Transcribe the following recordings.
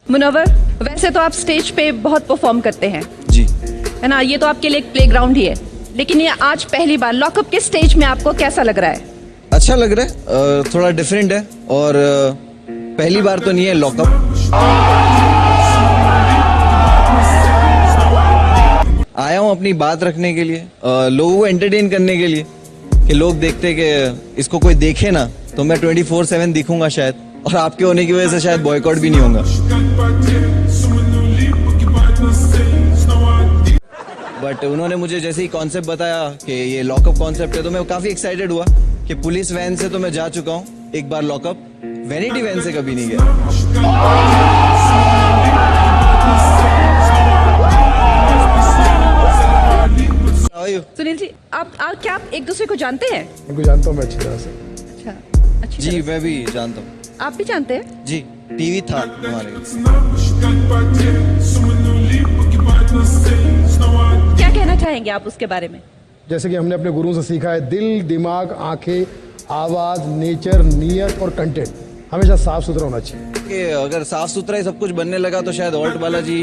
मुनव्वर, वैसे तो आप स्टेज पे बहुत परफॉर्म करते हैं जी। है ना, ये तो आपके लिए एक प्लेग्राउंड ही है, लेकिन ये आज पहली बार लॉकअप के स्टेज में आपको कैसा लग रहा है? अच्छा लग रहा है, थोड़ा डिफरेंट है और पहली बार तो नहीं है लॉकअप। आया हूँ अपनी बात रखने के लिए, लोगों को एंटरटेन करने के लिए, कि लोग देखते कि इसको कोई देखे ना तो मैं 24/7 दिखूंगा शायद, और आपके होने की वजह से शायद बॉयकॉट भी नहीं होगा। बट उन्होंने मुझे जैसे ही कॉन्सेप्ट बताया कि ये लॉकअप कॉन्सेप्ट है तो मैं काफी एक्साइटेड हुआ कि पुलिस वैन से तो मैं जा चुका हूँ एक बार लॉकअप, वैनिटी वैन से कभी नहीं गया। सुनील जी, क्या आप एक दूसरे को जानते हैं? इनको जानता हूँ मैं अच्छी तरह से। अच्छा, अच्छी जी तरह से। मैं भी जानता हूँ। आप भी जानते हैं? जी, टीवी था हमारे। क्या कहना चाहेंगे आप उसके बारे में? जैसे कि हमने अपने गुरुओं से सीखा है, दिल, दिमाग, आंखें, आवाज, नेचर, नियत और कंटेंट हमेशा साफ सुथरा होना चाहिए। कि अगर साफ सुथरा ही सब कुछ बनने लगा तो शायद ऑल्ट बालाजी।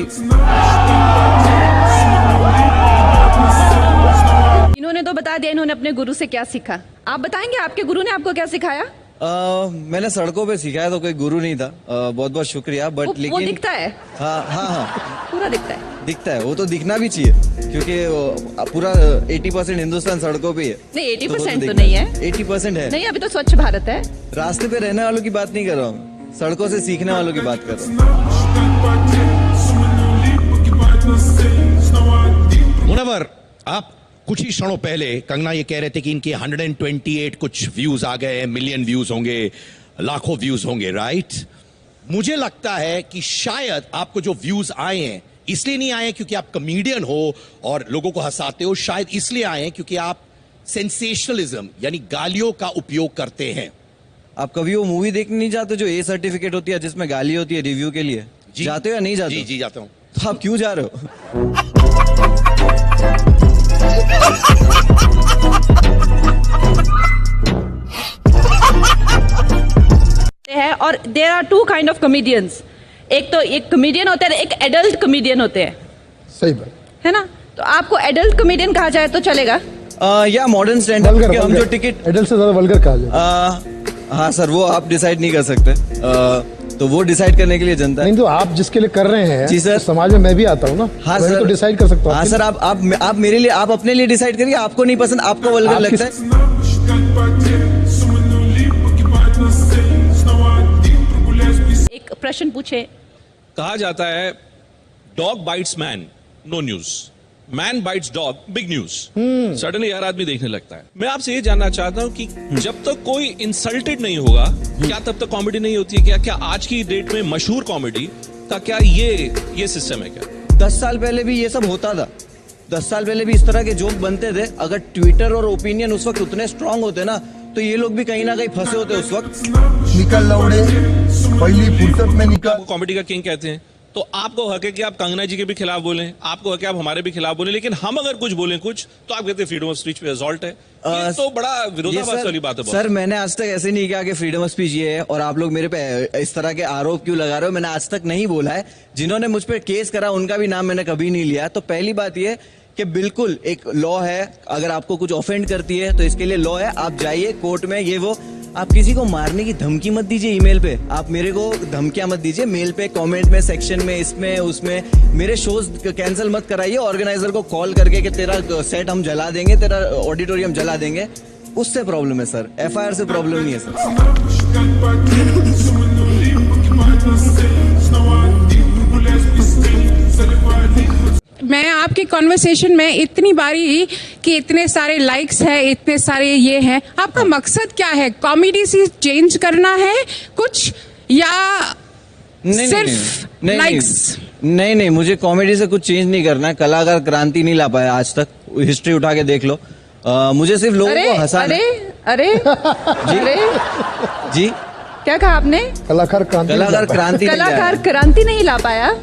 इन्होंने तो बता दिया इन्होंने अपने गुरु से क्या सीखा। आप बताएंगे आपके गुरु ने आपको क्या सिखाया? मैंने सड़कों पे सीखा है तो कोई गुरु नहीं था। बहुत बहुत शुक्रिया। बट वो लेकिन दिखता है? हाँ हाँ हाँ, पूरा दिखता है? दिखता है, वो तो दिखना भी चाहिए क्योंकि पूरा 80% हिंदुस्तान सड़कों पे ही है। नहीं, 80% तो दिखता नहीं है। 80% है। नहीं, अभी तो स्वच्छ भारत है। रास्ते पे रहने वालों की बात नहीं कर रहा हूँ, सड़कों से सीखने वालों की बात कर रहा हूँ। मुनव्वर, आप कुछ ही क्षणों पहले कंगना ये कह रहे थे कि इनके 128 कुछ व्यूज आ गए, मिलियन व्यूज होंगे, लाखों व्यूज होंगे, राइट? मुझे लगता है कि शायद आपको जो व्यूज आए हैं इसलिए नहीं आए क्योंकि आप कॉमेडियन हो और लोगों को हंसाते हो, शायद इसलिए आए हैं क्योंकि आप सेंसेशनलिज्म यानी गालियों का उपयोग करते हैं। आप कभी वो मूवी देखने नहीं जाते जो ए सर्टिफिकेट होती है जिसमें गाली होती है रिव्यू के लिए? जाते हो या नहीं जाते? जी जी जाता हूं। तो आप क्यों जा रहे हो? है और there are two kind of comedians. एक तो एक कॉमेडियन होते हैं, एक एडल्ट कॉमेडियन होते हैं, सही बात है ना? तो आपको एडल्ट कॉमेडियन कहा जाए तो चलेगा? या मॉडर्न स्टैंड अप, क्योंकि हम जो टिकट एडल्ट से ज्यादा वल्गर कहा जाए। हाँ सर, वो आप डिसाइड नहीं कर सकते, तो वो डिसाइड करने के लिए जनता है। नहीं तो आप जिसके लिए कर रहे हैं जी सर, तो समाज में मैं भी आता हूँ ना। हाँ मैं सर, तो डिसाइड कर सकता हूँ। हाँ सर, आप मेरे लिए, आप अपने लिए डिसाइड करिए। आपको नहीं पसंद, आपको वल्गर लगता है। एक प्रश्न पूछे। कहा जाता है dog bites man, no news, man bites dog, big news. Suddenly हर आदमी देखने लगता है। मैं आपसे ये जानना चाहता हूँ कि जब तक कोई इंसल्टेड नहीं होगा क्या तब तक कॉमेडी नहीं होती है? क्या आज की डेट में मशहूर कॉमेडी का क्या ये सिस्टम है क्या? 10 साल पहले भी ये सब होता था। 10 साल पहले भी इस तरह के जोक बनते थे। अगर ट्विटर और ओपिनियन उस वक्त उतने स्ट्रांग होते ना तो ये लोग भी कहीं ना कहीं फंसे होते उस वक्त। निकल लौड़े, पहली फुर्सत में निकल। आपको कॉमेडी का किंग कहते हैं, तो आपको हक है कि आप कंगना जी के भी खिलाफ बोलें, आपको हक है आप हमारे भी खिलाफ बोलें, लेकिन हम अगर कुछ बोलें कुछ तो आप कहते हैं फ्रीडम ऑफ स्पीच पे असॉल्ट है। ये तो बड़ा विरोधाभास वाली बात है। सर मैंने आज तक ऐसे नहीं कहा कि फ्रीडम ऑफ स्पीच ये है और आप लोग मेरे पे इस तरह के आरोप क्यों लगा रहे हो। मैंने आज तक नहीं बोला है। जिन्होंने मुझ पे केस करा उनका भी नाम मैंने कभी नहीं लिया। तो पहली बात ये कि बिल्कुल एक लॉ है, अगर आपको कुछ ऑफेंड करती है तो इसके लिए लॉ है। आप जाइए कोर्ट में, ये वो। आप किसी को मारने की धमकी मत दीजिए ईमेल पे, आप मेरे को धमकियां मत दीजिए मेल पे, कमेंट में, सेक्शन में, इसमें उसमें। मेरे शोज कैंसिल मत कराइए ऑर्गेनाइजर को कॉल करके कि तेरा सेट हम जला देंगे, तेरा ऑडिटोरियम जला देंगे। उससे प्रॉब्लम है सर, एफआईआर से प्रॉब्लम नहीं है सर। मैं आपके कॉन्वर्सेशन में इतनी बारी कि इतने सारे लाइक्स है, इतने सारे ये हैं, आपका मकसद क्या है? कॉमेडी से चेंज करना है कुछ या सिर्फ लाइक्स? नहीं, मुझे कॉमेडी से कुछ चेंज नहीं करना है। कलाकार क्रांति नहीं ला पाया आज तक, हिस्ट्री उठा के देख लो। मुझे सिर्फ लोगों को हंसाना। अरे जी क्या कहा आपने? कलाकार क्रांति नहीं ला पाया।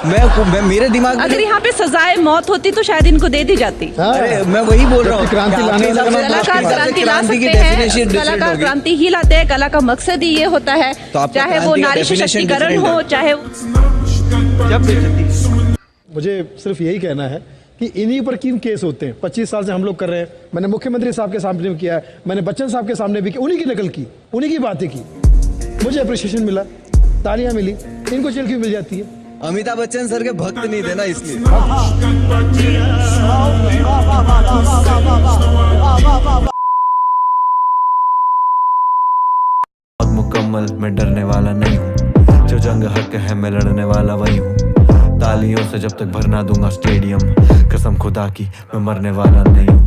मैं मेरे दिमाग में अगर यहाँ पे सजाए मौत होती तो शायद इनको दे दी जाती। अरे मैं वही बोल रहा हूँ, क्रांति लाने वाला कलाकार क्रांति ला सकते हैं, कलाकार क्रांति ही लाते हैं। कला का मकसद ही ये होता है, चाहे वो नारी सशक्तिकरण हो, चाहे जब बेइज्जती। मुझे सिर्फ यही कहना है कि इन्हीं पर किन केस होते हैं। 25 साल से हम लोग कर रहे हैं। मैंने मुख्यमंत्री साहब के सामने भी किया है, मैंने बच्चन साहब के सामने भी किया, उन्हीं की नकल की, उन्हीं की बातें की, मुझे अप्रिशिएशन मिला, तालियां मिली। इनको जेल क्यों मिल जाती है? अमिताभ बच्चन सर के भक्त नहीं थे ना, इसलिए। मुकम्मल मैं डरने वाला नहीं हूँ, जो जंग हक है मैं लड़ने वाला वही हूँ। तालियों से जब तक भरना दूंगा स्टेडियम, कसम खुदा की मैं मरने वाला नहीं हूँ।